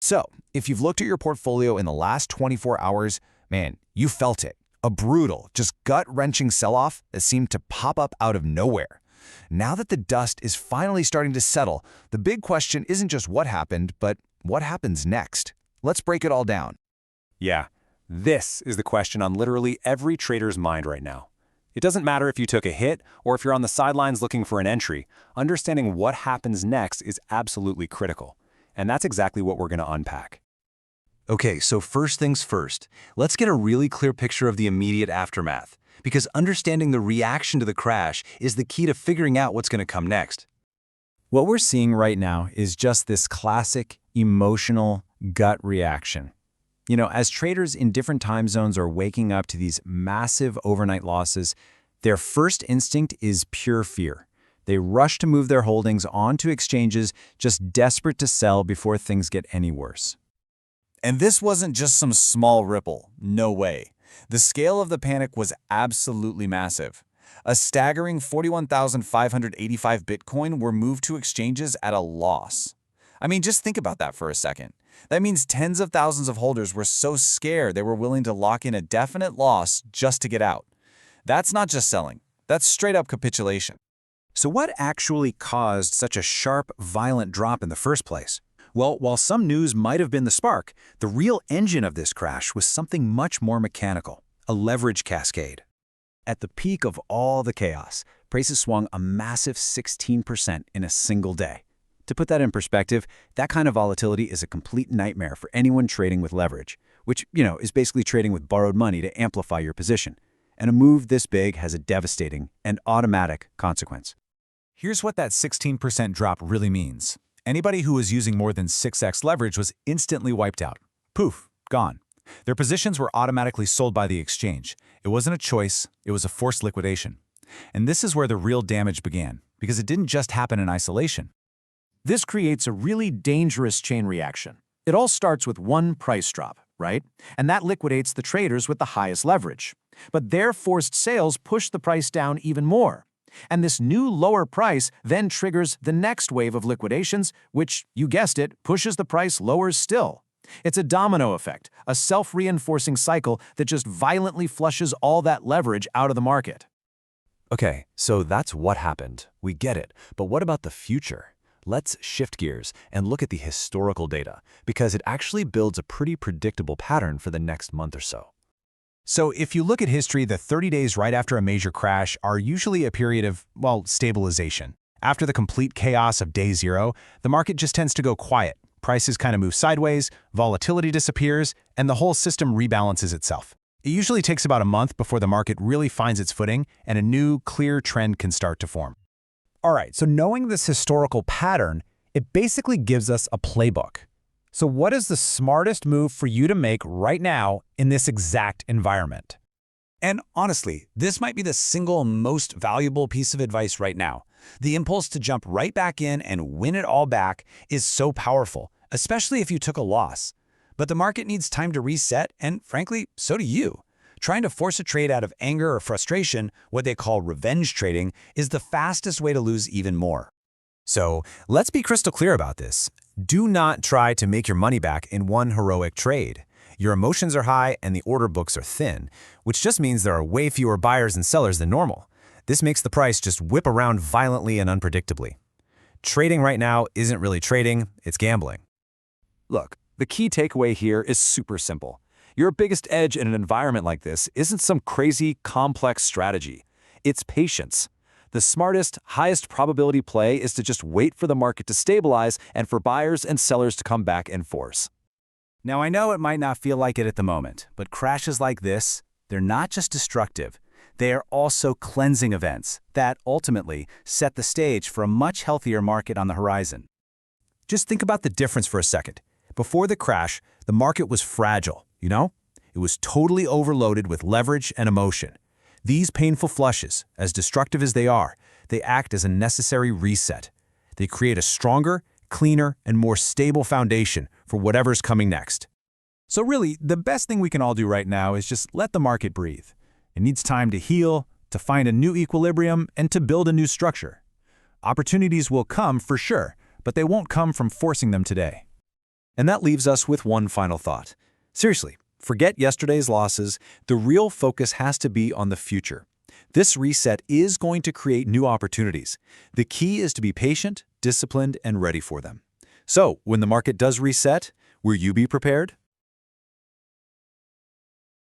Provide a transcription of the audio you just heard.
So, if you've looked at your portfolio in the last 24 hours, man, you felt it. A brutal, just gut-wrenching sell-off that seemed to pop up out of nowhere. Now that the dust is finally starting to settle, the big question isn't just what happened, but what happens next? Let's break it all down. Yeah, this is the question on literally every trader's mind right now. It doesn't matter if you took a hit or if you're on the sidelines looking for an entry, understanding what happens next is absolutely critical. And that's exactly what we're going to unpack. Okay, so first things first, let's get a really clear picture of the immediate aftermath, because understanding the reaction to the crash is the key to figuring out what's going to come next. What we're seeing right now is just this classic emotional gut reaction. You know, as traders in different time zones are waking up to these massive overnight losses, their first instinct is pure fear. They rush to move their holdings onto exchanges, just desperate to sell before things get any worse. And this wasn't just some small ripple, no way. The scale of the panic was absolutely massive. A staggering 41,585 Bitcoin were moved to exchanges at a loss. I mean, just think about that for a second. That means tens of thousands of holders were so scared they were willing to lock in a definite loss just to get out. That's not just selling, that's straight up capitulation. So what actually caused such a sharp, violent drop in the first place? Well, while some news might have been the spark, the real engine of this crash was something much more mechanical, a leverage cascade. At the peak of all the chaos, prices swung a massive 16% in a single day. To put that in perspective, that kind of volatility is a complete nightmare for anyone trading with leverage, which, is basically trading with borrowed money to amplify your position. And a move this big has a devastating and automatic consequence. Here's what that 16% drop really means. Anybody who was using more than 6x leverage was instantly wiped out. Poof, gone. Their positions were automatically sold by the exchange. It wasn't a choice, it was a forced liquidation. And this is where the real damage began, because it didn't just happen in isolation. This creates a really dangerous chain reaction. It all starts with one price drop, right? And that liquidates the traders with the highest leverage. But their forced sales push the price down even more. And this new lower price then triggers the next wave of liquidations, which, you guessed it, pushes the price lower still. It's a domino effect, a self-reinforcing cycle that just violently flushes all that leverage out of the market. Okay, so that's what happened. We get it. But what about the future? Let's shift gears and look at the historical data, because it actually builds a pretty predictable pattern for the next month or so. So if you look at history, the 30 days right after a major crash are usually a period of, stabilization. After the complete chaos of day zero, the market just tends to go quiet. Prices kind of move sideways, volatility disappears, and the whole system rebalances itself. It usually takes about a month before the market really finds its footing and a new, clear trend can start to form. All right, so knowing this historical pattern, it basically gives us a playbook. So what is the smartest move for you to make right now in this exact environment? And honestly, this might be the single most valuable piece of advice right now. The impulse to jump right back in and win it all back is so powerful, especially if you took a loss. But the market needs time to reset, and frankly, so do you. Trying to force a trade out of anger or frustration, what they call revenge trading, is the fastest way to lose even more. So let's be crystal clear about this. Do not try to make your money back in one heroic trade. Your emotions are high and the order books are thin, which just means there are way fewer buyers and sellers than normal. This makes the price just whip around violently and unpredictably. Trading right now isn't really trading, it's gambling. Look, the key takeaway here is super simple. Your biggest edge in an environment like this isn't some crazy, complex strategy. It's patience. The smartest, highest probability play is to just wait for the market to stabilize and for buyers and sellers to come back in force. Now, I know it might not feel like it at the moment, but crashes like this, they're not just destructive. They are also cleansing events that ultimately set the stage for a much healthier market on the horizon. Just think about the difference for a second. Before the crash, the market was fragile, It was totally overloaded with leverage and emotion. These painful flushes, as destructive as they are, they act as a necessary reset. They create a stronger, cleaner, and more stable foundation for whatever's coming next. So really, the best thing we can all do right now is just let the market breathe. It needs time to heal, to find a new equilibrium, and to build a new structure. Opportunities will come for sure, but they won't come from forcing them today. And that leaves us with one final thought. Seriously, forget yesterday's losses. The real focus has to be on the future. This reset is going to create new opportunities. The key is to be patient, disciplined, and ready for them. So, when the market does reset, will you be prepared?